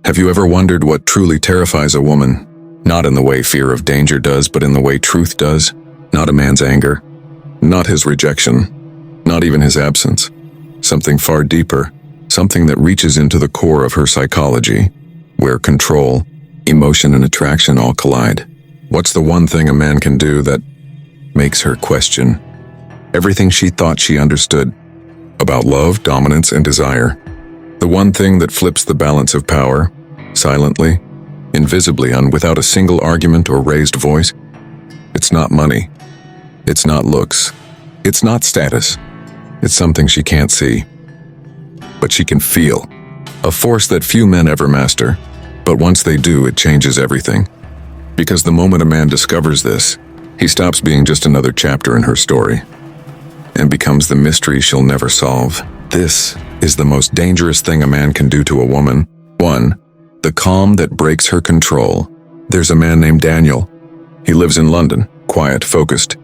Have you ever wondered what truly terrifies a woman? Not in the way fear of danger does, but in the way truth does. Not a man's anger, not his rejection, not even his absence. Something far deeper, something that reaches into the core of her psychology, where control, emotion, and attraction all collide. What's the one thing a man can do that makes her question everything she thought she understood about love, dominance, and desire? The one thing that flips the balance of power, silently, invisibly, without a single argument or raised voice? It's not money. It's not looks. It's not status. It's something she can't see, but she can feel. A force that few men ever master, but once they do, it changes everything. Because the moment a man discovers this, he stops being just another chapter in her story and becomes the mystery she'll never solve. This is the most dangerous thing a man can do to a woman. 1. The calm that breaks her control. There's a man named Daniel. He lives in London, quiet, focused.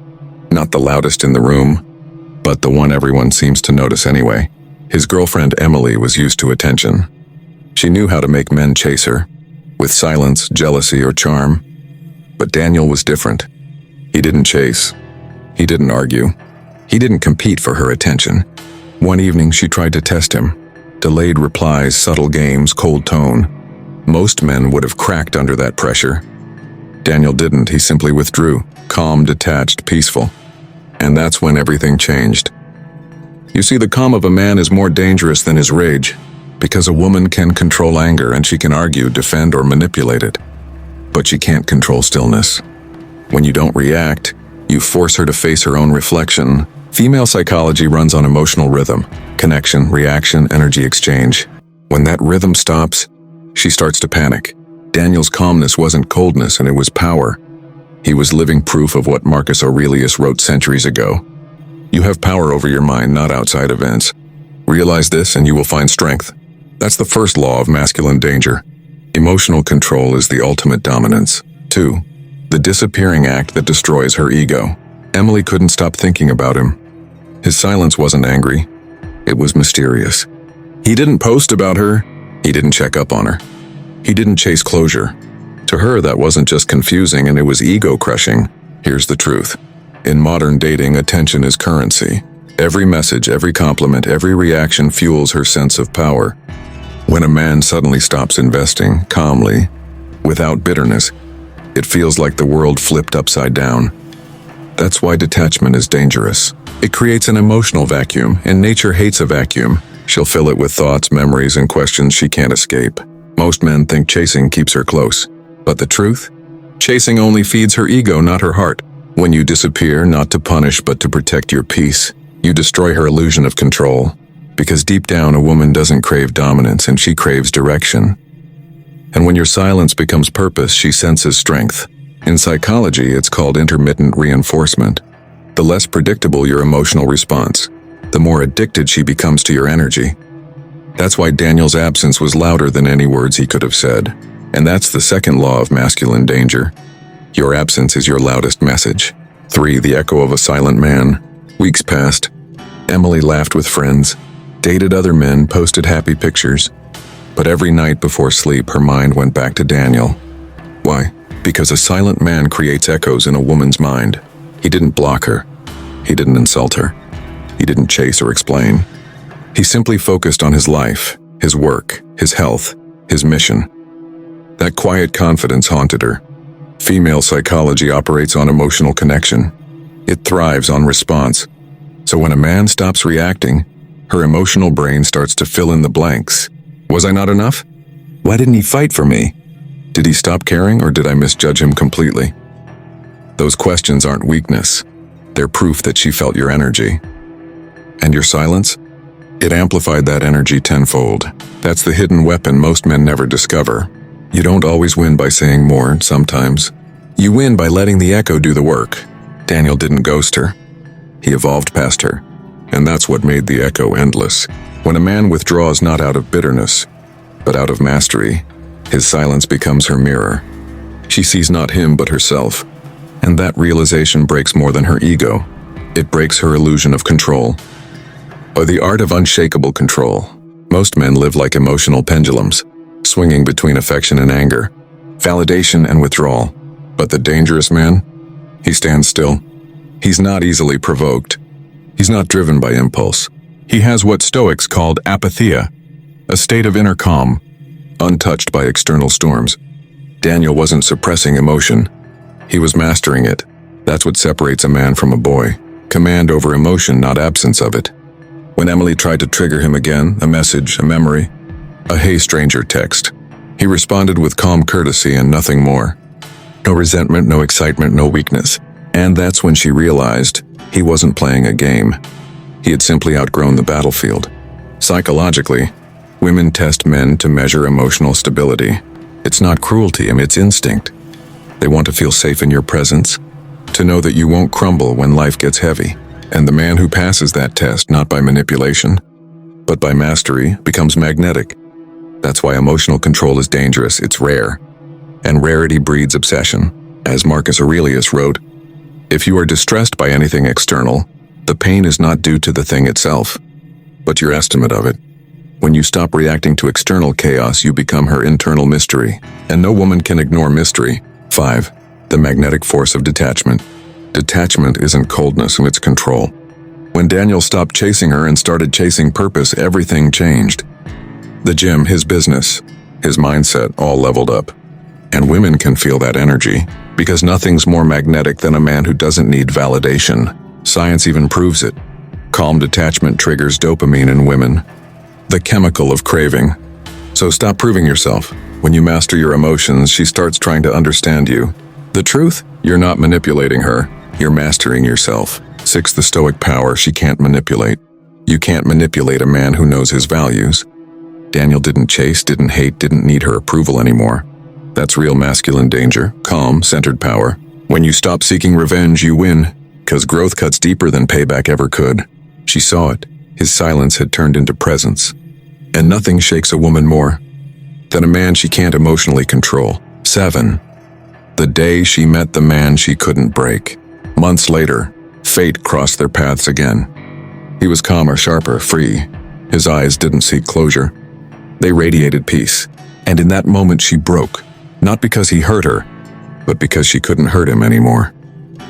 Not the loudest in the room, but the one everyone seems to notice anyway. His girlfriend Emily was used to attention. She knew how to make men chase her, with silence, jealousy, or charm. But Daniel was different. He didn't chase. He didn't argue. He didn't compete for her attention. One evening she tried to test him. Delayed replies, subtle games, cold tone. Most men would have cracked under that pressure. Daniel didn't. He simply withdrew, calm, detached, peaceful. And that's when everything changed. You see, the calm of a man is more dangerous than his rage, because a woman can control anger and she can argue, defend, or manipulate it. But she can't control stillness. When you don't react, you force her to face her own reflection. Female psychology runs on emotional rhythm, connection, reaction, energy exchange. When that rhythm stops, she starts to panic. Daniel's calmness wasn't coldness, and it was power. He was living proof of what Marcus Aurelius wrote centuries ago. You have power over your mind, not outside events. Realize this and you will find strength. That's the first law of masculine danger. Emotional control is the ultimate dominance. 2. The disappearing act that destroys her ego. Emily couldn't stop thinking about him. His silence wasn't angry. It was mysterious. He didn't post about her. He didn't check up on her. He didn't chase closure. To her, that wasn't just confusing, and it was ego-crushing. Here's the truth. In modern dating, attention is currency. Every message, every compliment, every reaction fuels her sense of power. When a man suddenly stops investing, calmly, without bitterness, it feels like the world flipped upside down. That's why detachment is dangerous. It creates an emotional vacuum, and nature hates a vacuum. She'll fill it with thoughts, memories, and questions she can't escape. Most men think chasing keeps her close. But the truth? Chasing only feeds her ego, not her heart. When you disappear, not to punish but to protect your peace, you destroy her illusion of control. Because deep down, a woman doesn't crave dominance, and she craves direction. And when your silence becomes purpose, she senses strength. In psychology, it's called intermittent reinforcement. The less predictable your emotional response, the more addicted she becomes to your energy. That's why Daniel's absence was louder than any words he could have said. And that's the second law of masculine danger. Your absence is your loudest message. 3. The echo of a silent man. Weeks passed. Emily laughed with friends, dated other men, posted happy pictures. But every night before sleep, her mind went back to Daniel. Why? Because a silent man creates echoes in a woman's mind. He didn't block her. He didn't insult her. He didn't chase or explain. He simply focused on his life, his work, his health, his mission. That quiet confidence haunted her. Female psychology operates on emotional connection. It thrives on response. So when a man stops reacting, her emotional brain starts to fill in the blanks. Was I not enough? Why didn't he fight for me? Did he stop caring, or did I misjudge him completely? Those questions aren't weakness. They're proof that she felt your energy. And your silence? It amplified that energy tenfold. That's the hidden weapon most men never discover. You don't always win by saying more, sometimes. You win by letting the echo do the work. Daniel didn't ghost her. He evolved past her. And that's what made the echo endless. When a man withdraws not out of bitterness, but out of mastery, his silence becomes her mirror. She sees not him but herself. And that realization breaks more than her ego. It breaks her illusion of control. Or the art of unshakable control. Most men live like emotional pendulums. swinging between affection and anger, validation and withdrawal. But the dangerous man? He stands still. He's not easily provoked. He's not driven by impulse. He has what Stoics called apatheia, a state of inner calm, untouched by external storms. Daniel wasn't suppressing emotion. He was mastering it. That's what separates a man from a boy. Command over emotion, not absence of it. When Emily tried to trigger him again, a message, a memory, a "Hey stranger" text, he responded with calm courtesy and nothing more. No resentment, no excitement, no weakness. And that's when she realized he wasn't playing a game. He had simply outgrown the battlefield. Psychologically, women test men to measure emotional stability. It's not cruelty, it's instinct. They want to feel safe in your presence, to know that you won't crumble when life gets heavy. And the man who passes that test, not by manipulation, but by mastery, becomes magnetic. That's why emotional control is dangerous. It's rare. And rarity breeds obsession. As Marcus Aurelius wrote, if you are distressed by anything external, the pain is not due to the thing itself, but your estimate of it. When you stop reacting to external chaos, you become her internal mystery. And no woman can ignore mystery. 5. The magnetic force of detachment. Detachment isn't coldness, it's control. When Daniel stopped chasing her and started chasing purpose, everything changed. The gym, his business, his mindset, all leveled up. And women can feel that energy, because nothing's more magnetic than a man who doesn't need validation. Science even proves it. Calm detachment triggers dopamine in women, the chemical of craving. So stop proving yourself. When you master your emotions, she starts trying to understand you. The truth? You're not manipulating her. You're mastering yourself. 6. The Stoic power she can't manipulate. You can't manipulate a man who knows his values. Daniel didn't chase, didn't hate, didn't need her approval anymore. That's real masculine danger, calm, centered power. When you stop seeking revenge, you win, because growth cuts deeper than payback ever could. She saw it. His silence had turned into presence. And nothing shakes a woman more than a man she can't emotionally control. 7. The day she met the man she couldn't break. Months later, fate crossed their paths again. He was calmer, sharper, free. His eyes didn't seek closure. They radiated peace. And in that moment she broke. Not because he hurt her, but because she couldn't hurt him anymore.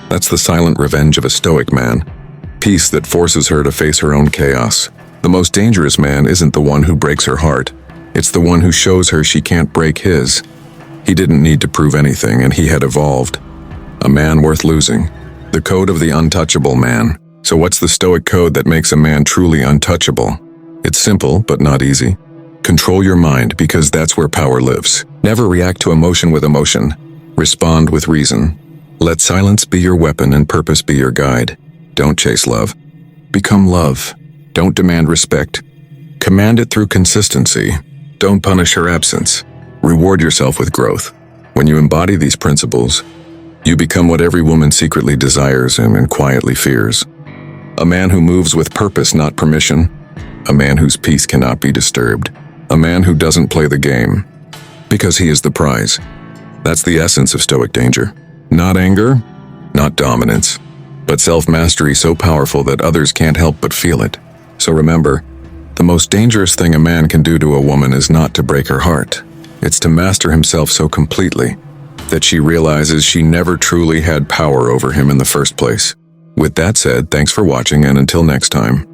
That's the silent revenge of a Stoic man. Peace that forces her to face her own chaos. The most dangerous man isn't the one who breaks her heart. It's the one who shows her she can't break his. He didn't need to prove anything, and he had evolved. A man worth losing. The code of the untouchable man. So what's the Stoic code that makes a man truly untouchable? It's simple, but not easy. Control your mind, because that's where power lives. Never react to emotion with emotion. Respond with reason. Let silence be your weapon and purpose be your guide. Don't chase love. Become love. Don't demand respect. Command it through consistency. Don't punish her absence. Reward yourself with growth. When you embody these principles, you become what every woman secretly desires and quietly fears. A man who moves with purpose, not permission. A man whose peace cannot be disturbed. A man who doesn't play the game, because he is the prize. That's the essence of Stoic danger. Not anger, not dominance, but self-mastery so powerful that others can't help but feel it. So remember, the most dangerous thing a man can do to a woman is not to break her heart. It's to master himself so completely that she realizes she never truly had power over him in the first place. With that said, thanks for watching, and until next time.